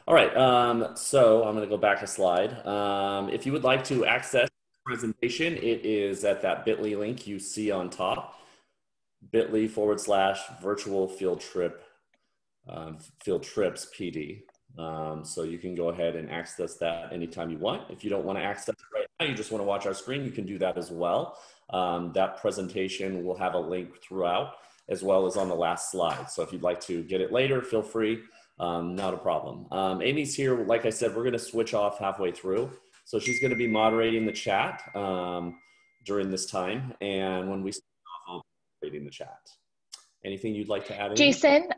All right, so I'm going to go back a slide. If you would like to access the presentation, it is at that bit.ly link you see on top, bit.ly/virtual field trip, field trips PD. So you can go ahead and access that anytime you want. If you don't want to access it right now, you just want to watch our screen, you can do that as well. That presentation will have a link throughout, as well as on the last slide. So if you'd like to get it later, feel free. Not a problem. Amy's here. Like I said, we're going to switch off halfway through. So she's going to be moderating the chat during this time. And when we start off, I'll be moderating the chat. Anything you'd like to add, Amy? Jason,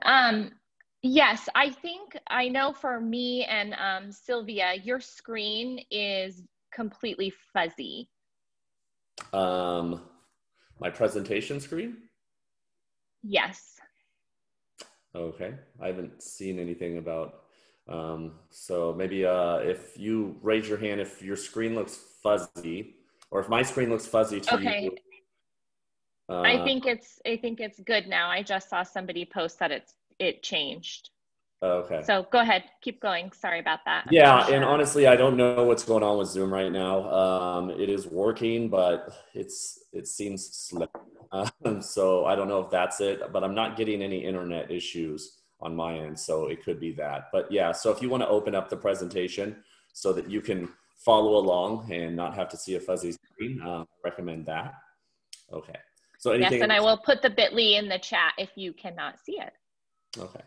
yes, I think I know for me and Sylvia, your screen is completely fuzzy. My presentation screen? Yes. Okay, I haven't seen anything about, so maybe if you raise your hand if your screen looks fuzzy, or if my screen looks fuzzy to Okay. you. I think it's good now. I just saw somebody post that it changed. Okay. So go ahead, keep going. Sorry about that. Yeah, and honestly, I don't know what's going on with Zoom right now. It is working, but it seems slow. So I don't know if that's it, but I'm not getting any internet issues on my end, so it could be that. But yeah, so if you want to open up the presentation so that you can follow along and not have to see a fuzzy screen, I recommend that. Okay. So anything yes, and else? I will put the bit.ly in the chat if you cannot see it. Okay.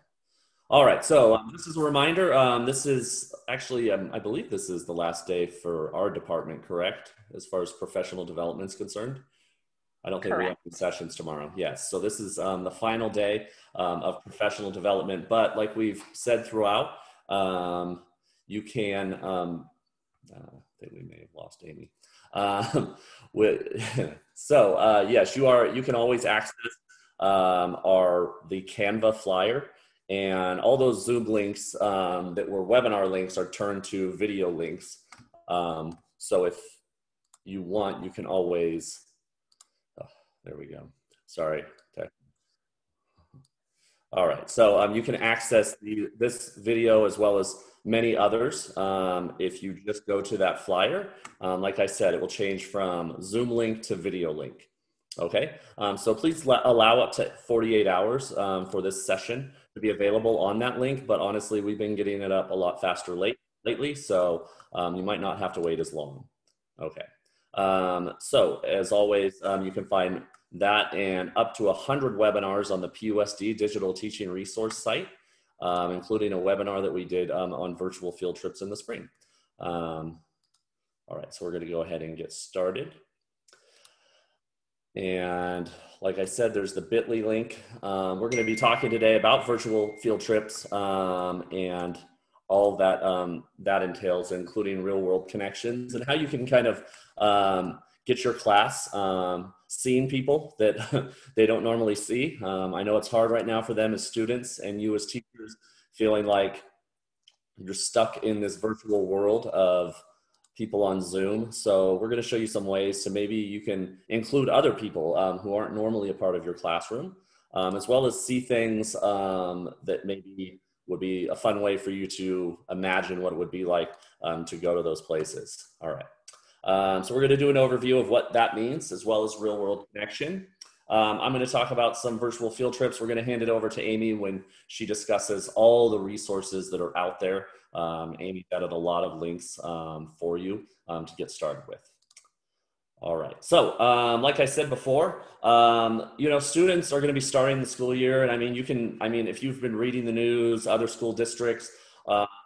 All right, so this is a reminder. This is actually, I believe this is the last day for our department, correct? As far as professional development is concerned? I don't think we have any sessions tomorrow. Yes, so this is the final day of professional development. But like we've said throughout, you can, I think we may have lost Amy. Yes, you can always access the Canva flyer. And all those Zoom links that were webinar links are turned to video links. So if you want, you can always, there we go. Sorry. All right, so you can access this video as well as many others if you just go to that flyer. Like I said, it will change from Zoom link to video link. Okay, so please allow up to 48 hours for this session to be available on that link, but honestly, we've been getting it up a lot faster lately, so you might not have to wait as long. Okay, so as always, you can find that and up to 100 webinars on the PUSD Digital Teaching Resource site, including a webinar that we did on virtual field trips in the spring. All right, so we're gonna go ahead and get started. And like I said, there's the bit.ly link. We're going to be talking today about virtual field trips and all that that entails, including real world connections and how you can kind of get your class seeing people that they don't normally see. I know it's hard right now for them as students and you as teachers feeling like you're stuck in this virtual world of people on Zoom. So we're going to show you some ways so maybe you can include other people who aren't normally a part of your classroom, as well as see things that maybe would be a fun way for you to imagine what it would be like to go to those places. All right. So we're going to do an overview of what that means, as well as real world connection. I'm going to talk about some virtual field trips. We're going to hand it over to Amy when she discusses all the resources that are out there. Amy added a lot of links for you to get started with. All right, so like I said before, you know, students are going to be starting the school year, and I mean, if you've been reading the news, other school districts,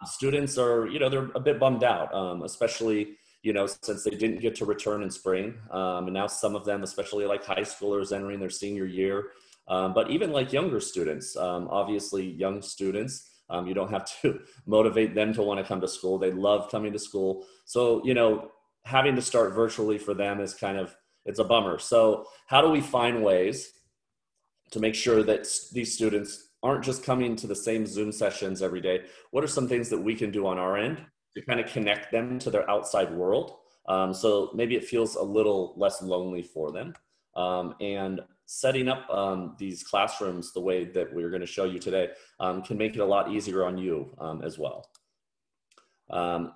students are, you know, they're a bit bummed out, especially, you know, since they didn't get to return in spring, and now some of them, especially like high schoolers entering their senior year, but even like younger students, obviously young students. You don't have to motivate them to want to come to school. They love coming to school. So, you know, having to start virtually for them is kind of, it's a bummer. So how do we find ways to make sure that these students aren't just coming to the same Zoom sessions every day? What are some things that we can do on our end to kind of connect them to their outside world? So maybe it feels a little less lonely for them. And setting up these classrooms the way that we're going to show you today can make it a lot easier on you as well.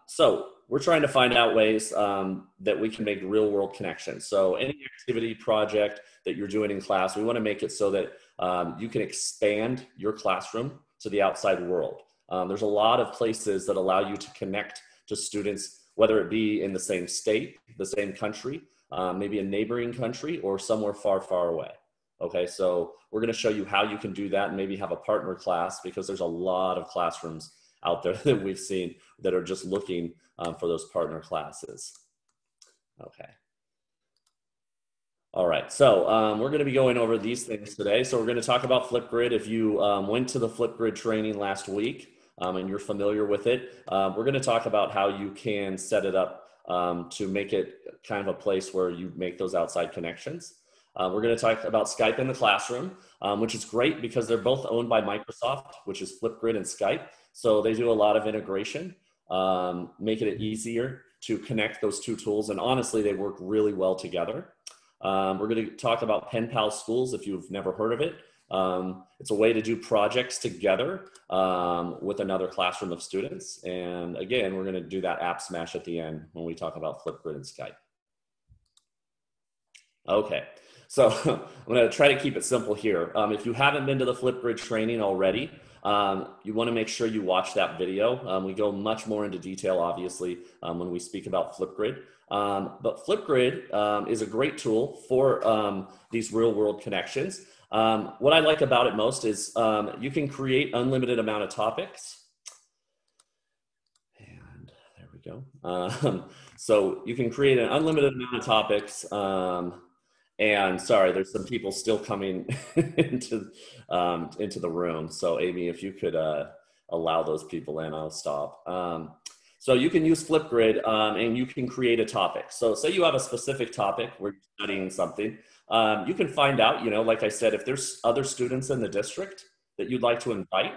So we're trying to find out ways that we can make real world connections. So any activity project that you're doing in class, we want to make it so that you can expand your classroom to the outside world. There's a lot of places that allow you to connect to students, whether it be in the same state, the same country, maybe a neighboring country, or somewhere far, far away. Okay, so we're going to show you how you can do that and maybe have a partner class, because there's a lot of classrooms out there that we've seen that are just looking for those partner classes. Okay. All right, so we're going to be going over these things today. So we're going to talk about Flipgrid. If you went to the Flipgrid training last week and you're familiar with it, we're going to talk about how you can set it up to make it kind of a place where you make those outside connections. We're going to talk about Skype in the classroom, which is great because they're both owned by Microsoft, which is Flipgrid and Skype. So they do a lot of integration, making it easier to connect those two tools. And honestly, they work really well together. We're going to talk about Pen Pal Schools if you've never heard of it. It's a way to do projects together with another classroom of students. And again, we're going to do that app smash at the end when we talk about Flipgrid and Skype. Okay, so I'm going to try to keep it simple here. If you haven't been to the Flipgrid training already, you want to make sure you watch that video. We go much more into detail, obviously, when we speak about Flipgrid. But Flipgrid is a great tool for these real world connections. What I like about it most is you can create unlimited amount of topics. And there we go. So you can create an unlimited amount of topics. And sorry, there's some people still coming into the room. So Amy, if you could allow those people in, I'll stop. So you can use Flipgrid and you can create a topic. So say you have a specific topic where you're studying something. You can find out, like I said, if there's other students in the district that you'd like to invite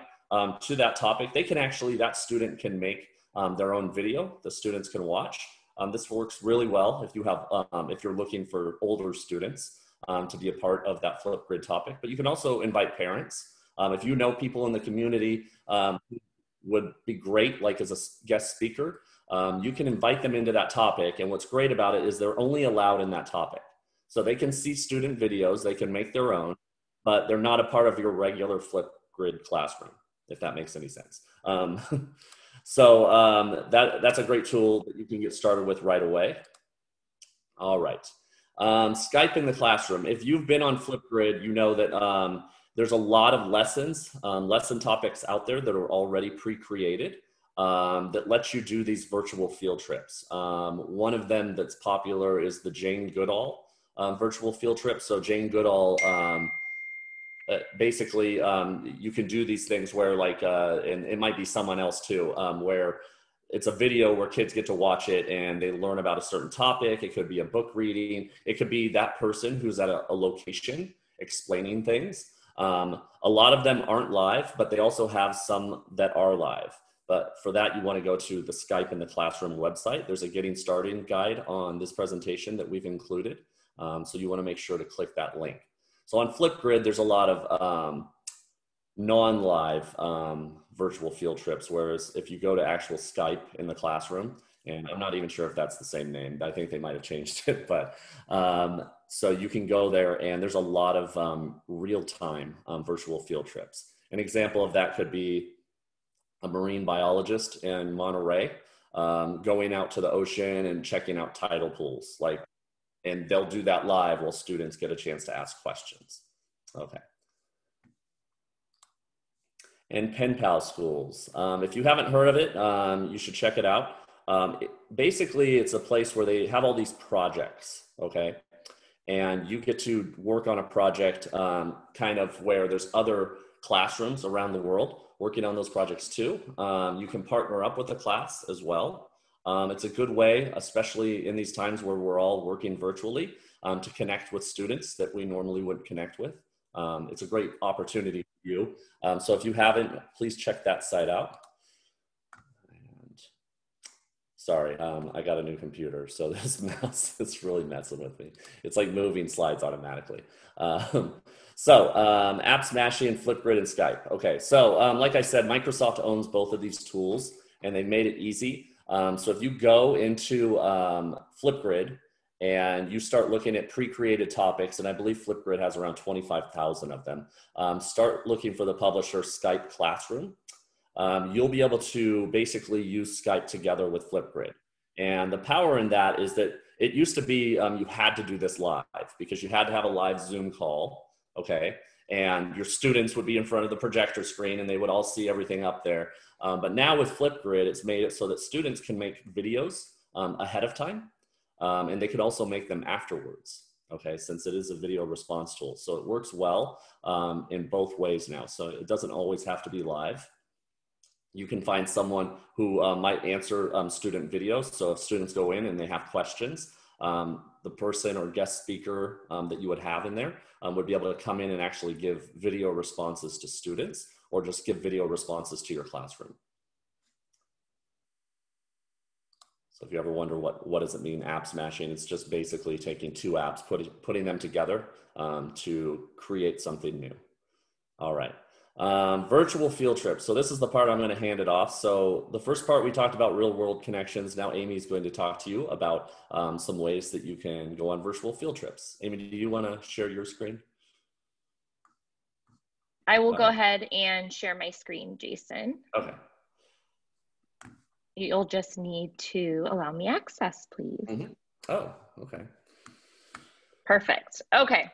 to that topic, that student can make their own video the students can watch. This works really well if you're looking for older students to be a part of that Flipgrid topic. But you can also invite parents. If you know people in the community would be great, like as a guest speaker, you can invite them into that topic. And what's great about it is they're only allowed in that topic. So they can see student videos, they can make their own, but they're not a part of your regular Flipgrid classroom, if that makes any sense. So that's a great tool that you can get started with right away. All right. Skype in the classroom. If you've been on Flipgrid, you know that there's a lot of lessons, lesson topics out there that are already pre-created that let you do these virtual field trips. One of them that's popular is the Jane Goodall virtual field trip. So Jane Goodall, basically, you can do these things where and it might be someone else too, where it's a video where kids get to watch it and they learn about a certain topic. It could be a book reading. It could be that person who's at a location explaining things. A lot of them aren't live, but they also have some that are live. But for that, you want to go to the Skype in the Classroom website. There's a getting started guide on this presentation that we've included. So you want to make sure to click that link. So on Flipgrid, there's a lot of non-live virtual field trips, whereas if you go to actual Skype in the Classroom, and I'm not even sure if that's the same name, I think they might have changed it, but so you can go there and there's a lot of real-time virtual field trips. An example of that could be a marine biologist in Monterey going out to the ocean and checking out tidal pools, and they'll do that live while students get a chance to ask questions. Okay. And Pen Pal Schools. If you haven't heard of it, you should check it out. Basically, it's a place where they have all these projects, okay? And you get to work on a project kind of where there's other classrooms around the world working on those projects too. You can partner up with a class as well. It's a good way, especially in these times where we're all working virtually, to connect with students that we normally wouldn't connect with. It's a great opportunity for you. So if you haven't, please check that site out. And sorry, I got a new computer, so this mouse is really messing with me. It's like moving slides automatically. App Smashing, Flipgrid, and Skype. Okay, so like I said, Microsoft owns both of these tools, and they made it easy. So if you go into Flipgrid and you start looking at pre-created topics, and I believe Flipgrid has around 25,000 of them, start looking for the publisher Skype Classroom. You'll be able to basically use Skype together with Flipgrid. And the power in that is that it used to be you had to do this live because you had to have a live Zoom call, okay? And your students would be in front of the projector screen and they would all see everything up there. But now with Flipgrid, it's made it so that students can make videos ahead of time, and they could also make them afterwards, okay, since it is a video response tool. So it works well in both ways now. So it doesn't always have to be live. You can find someone who might answer student videos. So if students go in and they have questions, the person or guest speaker that you would have in there would be able to come in and actually give video responses to students, or just give video responses to your classroom. So if you ever wonder what does it mean, app smashing, it's just basically taking two apps, putting them together to create something new. All right. Virtual field trips. So this is the part I'm going to hand it off. So the first part we talked about real world connections. Now Amy is going to talk to you about some ways that you can go on virtual field trips. Amy, do you want to share your screen? I will go ahead and share my screen, Jason. Okay. You'll just need to allow me access, please. Mm-hmm. Oh, okay. Perfect. Okay.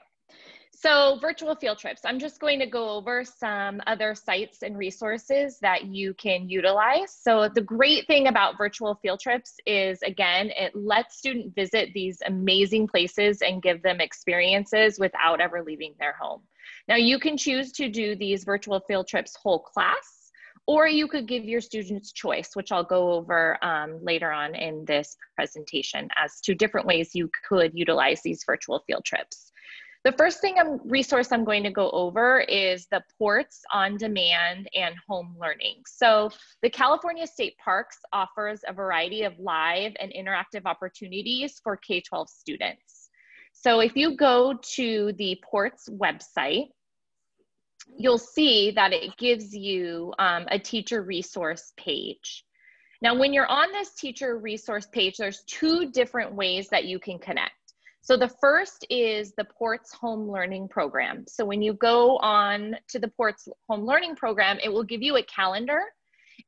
So virtual field trips, I'm just going to go over some other sites and resources that you can utilize. So the great thing about virtual field trips is, again, it lets students visit these amazing places and give them experiences without ever leaving their home. Now you can choose to do these virtual field trips whole class, or you could give your students choice, which I'll go over later on in this presentation as to different ways you could utilize these virtual field trips. The first resource I'm going to go over is the Ports on Demand and Home Learning. So the California State Parks offers a variety of live and interactive opportunities for K-12 students. So if you go to the Ports website, you'll see that it gives you a teacher resource page. Now, when you're on this teacher resource page, there's two different ways that you can connect. So the first is the Ports Home Learning Program. So when you go on to the Ports Home Learning Program, it will give you a calendar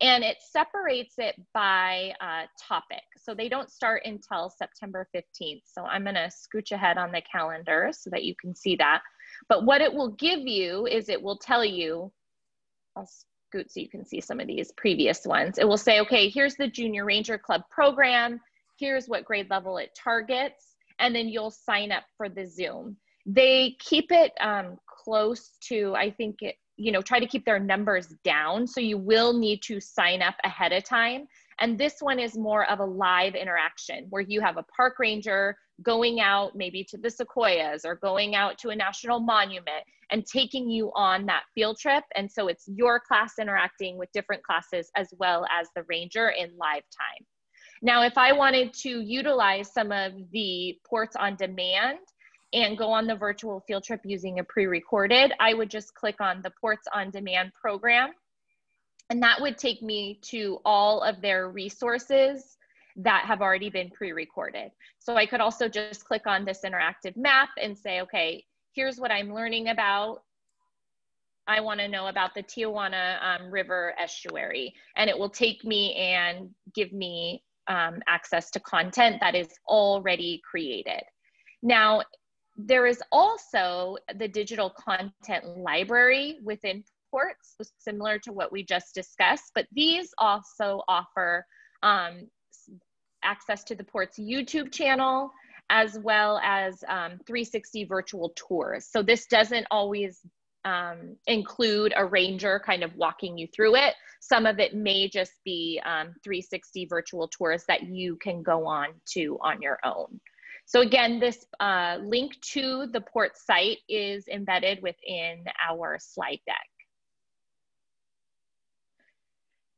and it separates it by topic. So they don't start until September 15th. So I'm gonna scooch ahead on the calendar so that you can see that. But what it will give you is it will tell you, I'll scoot so you can see some of these previous ones. It will say, okay, here's the Junior Ranger Club program. Here's what grade level it targets. And then you'll sign up for the Zoom. They keep it close to, I think, try to keep their numbers down. So you will need to sign up ahead of time. And this one is more of a live interaction where you have a park ranger going out maybe to the Sequoias or going out to a national monument and taking you on that field trip. And so it's your class interacting with different classes as well as the ranger in live time. Now, if I wanted to utilize some of the Ports on Demand and go on the virtual field trip using a pre-recorded, I would just click on the Ports on Demand program, and that would take me to all of their resources that have already been pre-recorded. So I could also just click on this interactive map and say, okay, here's what I'm learning about. I want to know about the Tijuana River estuary, and it will take me and give me access to content that is already created. Now, there is also the digital content library within Ports, similar to what we just discussed, but these also offer access to the Ports YouTube channel, as well as 360 virtual tours. So this doesn't always include a ranger kind of walking you through it. Some of it may just be 360 virtual tours that you can go on to on your own. So again, this link to the Ports site is embedded within our slide deck.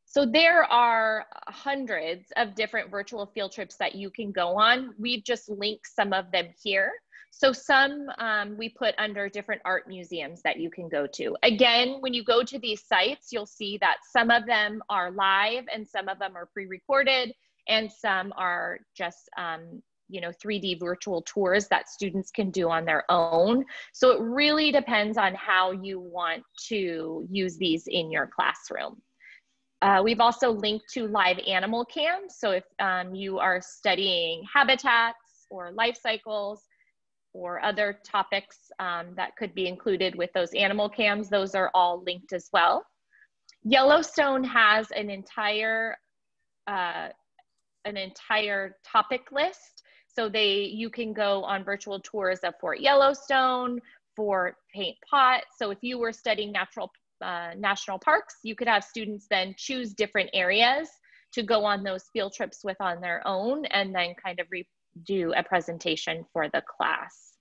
So there are hundreds of different virtual field trips that you can go on. We've just linked some of them here. So some we put under different art museums that you can go to. Again, when you go to these sites, you'll see that some of them are live and some of them are pre-recorded and some are just, you know, 3D virtual tours that students can do on their own. So it really depends on how you want to use these in your classroom. We've also linked to live animal cams. So if you are studying habitats or life cycles or other topics that could be included with those animal cams, those are all linked as well. Yellowstone has an entire topic list. So you can go on virtual tours of Fort Yellowstone, Fort Paint Pot. So if you were studying national parks, you could have students then choose different areas to go on those field trips with on their own, and then kind of do a presentation for the class.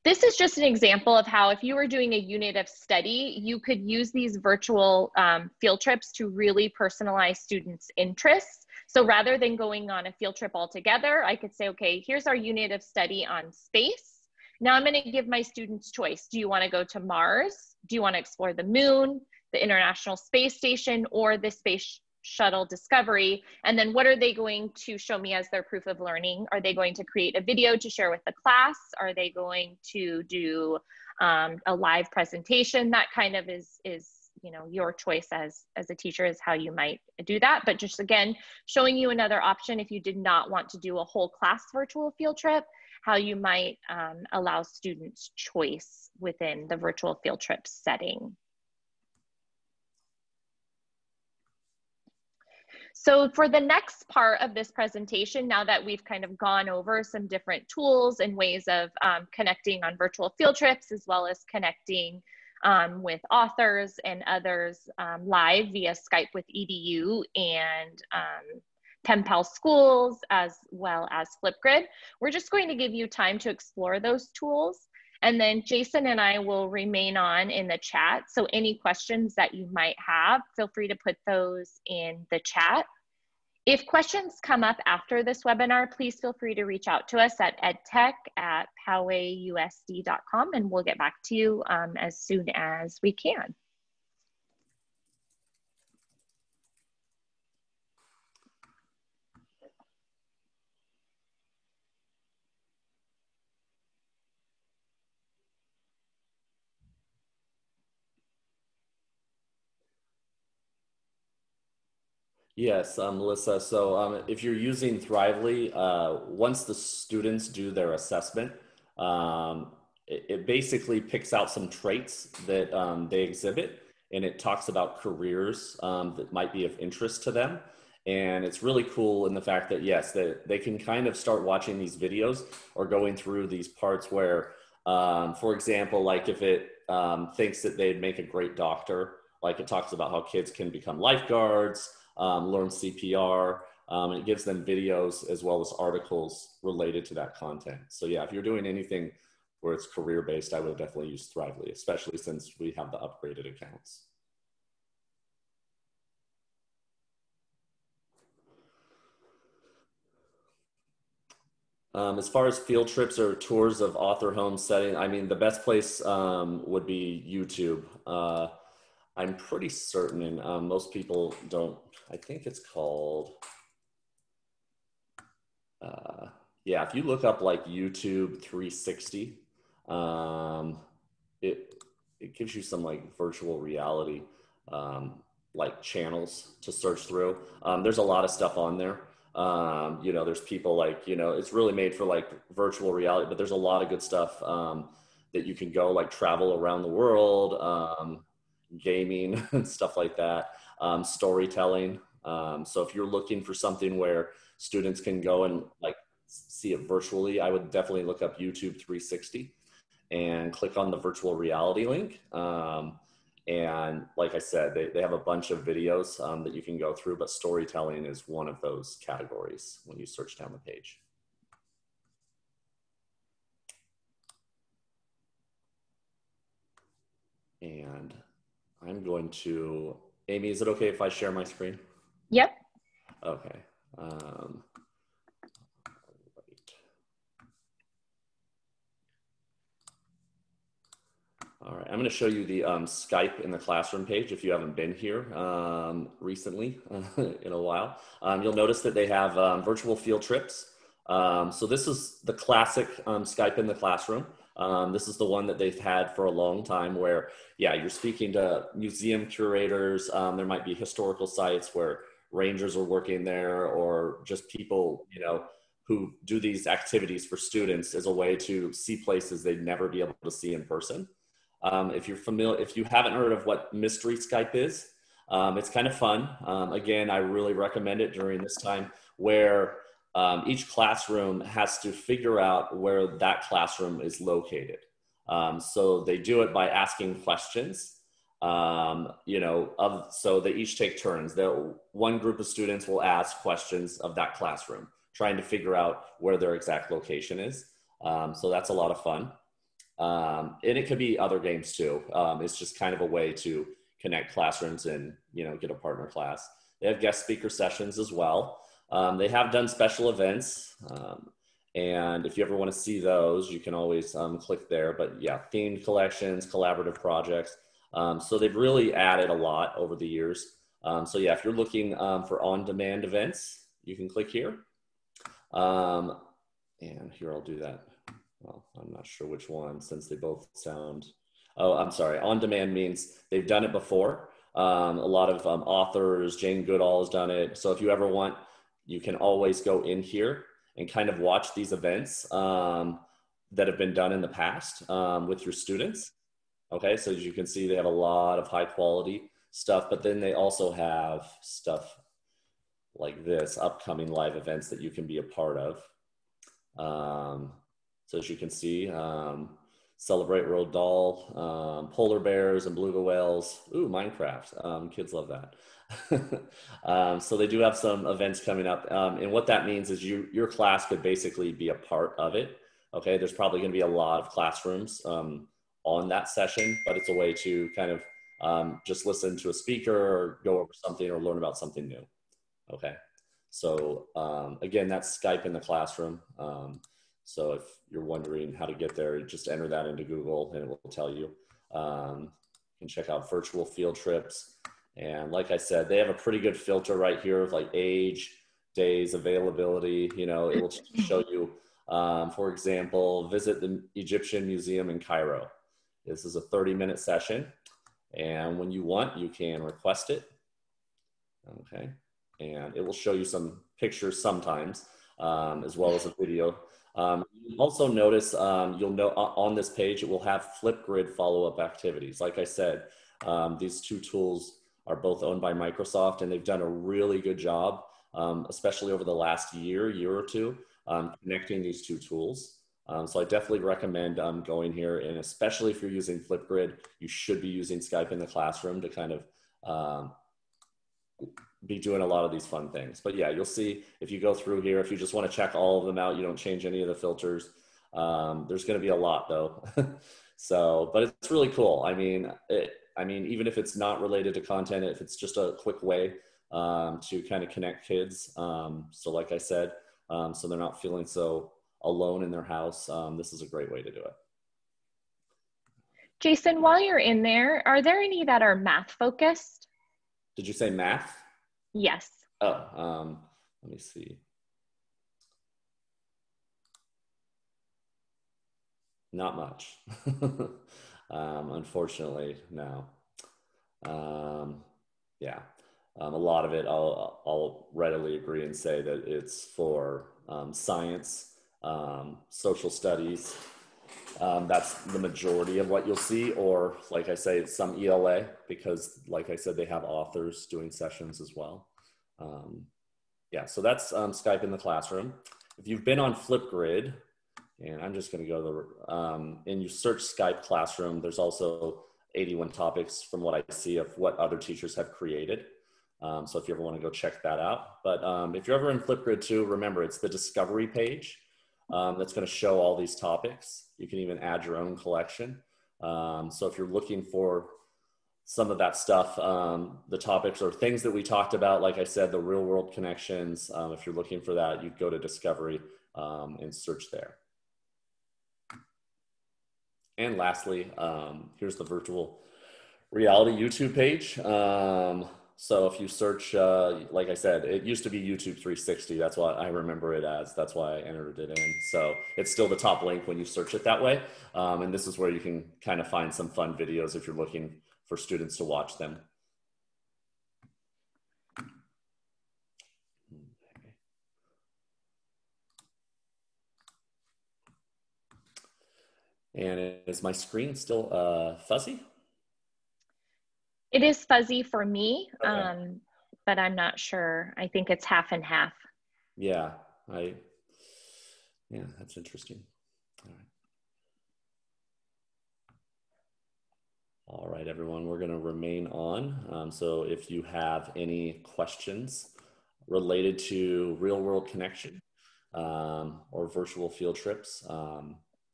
This is just an example of how if you were doing a unit of study, you could use these virtual field trips to really personalize students' interests. So rather than going on a field trip altogether, I could say, okay, here's our unit of study on space. Now I'm going to give my students choice. Do you want to go to Mars? Do you want to explore the moon, the International Space Station, or the Space Shuttle Discovery? And then what are they going to show me as their proof of learning? Are they going to create a video to share with the class? Are they going to do a live presentation? That kind of is you know, your choice as a teacher is how you might do that. But just again, showing you another option if you did not want to do a whole class virtual field trip, how you might allow students choice within the virtual field trip setting. So for the next part of this presentation, now that we've kind of gone over some different tools and ways of connecting on virtual field trips, as well as connecting with authors and others live via Skype with EDU and Pen Pal Schools, as well as Flipgrid, we're just going to give you time to explore those tools. And then Jason and I will remain on in the chat. So any questions that you might have, feel free to put those in the chat. If questions come up after this webinar, please feel free to reach out to us at edtech@powayusd.com, and we'll get back to you as soon as we can. Yes, Melissa. So if you're using Thrively, once the students do their assessment, it basically picks out some traits that they exhibit, and it talks about careers that might be of interest to them. And it's really cool in the fact that, yes, they can kind of start watching these videos or going through these parts where, for example, like if it thinks that they'd make a great doctor, like it talks about how kids can become lifeguards, learn CPR, and it gives them videos as well as articles related to that content. So yeah, if you're doing anything where it's career-based, I would definitely use Thrively, especially since we have the upgraded accounts. As far as field trips or tours of author home setting, I mean, the best place would be YouTube. I'm pretty certain, and most people don't, I think it's called, yeah, if you look up like YouTube 360, it gives you some like virtual reality like channels to search through. There's a lot of stuff on there. You know, there's people like, you know, it's really made for like virtual reality, but there's a lot of good stuff that you can go like travel around the world, gaming and stuff like that, storytelling. So if you're looking for something where students can go and like see it virtually, I would definitely look up YouTube 360 and click on the virtual reality link. And like I said, they have a bunch of videos that you can go through, but storytelling is one of those categories when you search down the page. And I'm going to, Amy, is it okay if I share my screen? Yep. Okay. All right, I'm going to show you the Skype in the classroom page if you haven't been here recently in a while. You'll notice that they have virtual field trips. So this is the classic Skype in the classroom. This is the one that they've had for a long time where, yeah, you're speaking to museum curators. There might be historical sites where rangers are working there, or just people, you know, who do these activities for students as a way to see places they'd never be able to see in person. If you're familiar, if you haven't heard of what Mystery Skype is, it's kind of fun. Again, I really recommend it during this time where each classroom has to figure out where that classroom is located. So they do it by asking questions, you know, so they each take turns. One group of students will ask questions of that classroom, trying to figure out where their exact location is. So that's a lot of fun. And it could be other games too. It's just kind of a way to connect classrooms and, you know, get a partner class. They have guest speaker sessions as well. They have done special events. And if you ever want to see those, you can always click there. But yeah, themed collections, collaborative projects. So they've really added a lot over the years. So yeah, if you're looking for on-demand events, you can click here. And here, I'll do that. Well, I'm not sure which one since they both sound, oh, I'm sorry. On demand means they've done it before. A lot of authors, Jane Goodall has done it. So if you ever want, you can always go in here and kind of watch these events that have been done in the past with your students. Okay, so as you can see, they have a lot of high quality stuff, but then they also have stuff like this, upcoming live events that you can be a part of. So as you can see, Celebrate Roald Dahl, polar bears and beluga whales. Ooh, Minecraft. Kids love that. So they do have some events coming up. And what that means is your class could basically be a part of it. Okay, there's probably going to be a lot of classrooms on that session, but it's a way to kind of just listen to a speaker or go over something or learn about something new. Okay, so again, that's Skype in the classroom. So if you're wondering how to get there, just enter that into Google and it will tell you. You can check out virtual field trips. And like I said, they have a pretty good filter right here of like age, days, availability. You know, it will show you, for example, visit the Egyptian Museum in Cairo. This is a 30-minute session. And when you want, you can request it. Okay. And it will show you some pictures sometimes, as well as a video. You also notice, you'll know on this page, it will have Flipgrid follow-up activities. Like I said, these two tools are both owned by Microsoft, and they've done a really good job, especially over the last year or two, connecting these two tools. So I definitely recommend going here, and especially if you're using Flipgrid, you should be using Skype in the classroom to kind of be doing a lot of these fun things. But yeah, you'll see if you go through here, if you just want to check all of them out, you don't change any of the filters. There's going to be a lot though. So, but it's really cool. I mean, even if it's not related to content, if it's just a quick way to kind of connect kids. So like I said, so they're not feeling so alone in their house. This is a great way to do it. Jason, while you're in there, are there any that are math focused? Did you say math? Yes. Oh, let me see. Not much. Unfortunately, no. Yeah, a lot of it, I'll readily agree and say that it's for science, social studies. That's the majority of what you'll see, or like I say, it's some ELA, because like I said, they have authors doing sessions as well. Yeah, so that's Skype in the classroom. If you've been on Flipgrid, and I'm just going to go to the, and you search Skype Classroom, there's also 81 topics from what I see of what other teachers have created. So if you ever want to go check that out. But if you're ever in Flipgrid too, remember it's the discovery page that's going to show all these topics. You can even add your own collection. So if you're looking for some of that stuff, the topics or things that we talked about, like I said, the real world connections, if you're looking for that, you'd go to discovery and search there. And lastly, here's the virtual reality YouTube page. So if you search, like I said, it used to be YouTube 360. That's what I remember it as. That's why I entered it in. So it's still the top link when you search it that way. And this is where you can kind of find some fun videos if you're looking for students to watch them. And is my screen still fuzzy? It is fuzzy for me, Okay. but I'm not sure. I think it's half and half. Yeah, yeah, that's interesting. All right. All right, everyone, we're going to remain on. So if you have any questions related to real world connection or virtual field trips,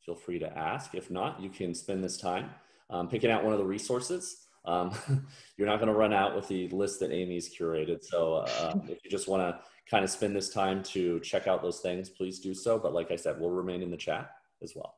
feel free to ask. If not, you can spend this time picking out one of the resources. You're not going to run out with the list that Amy's curated. So if you just want to kind of spend this time to check out those things, please do so. But like I said, we'll remain in the chat as well.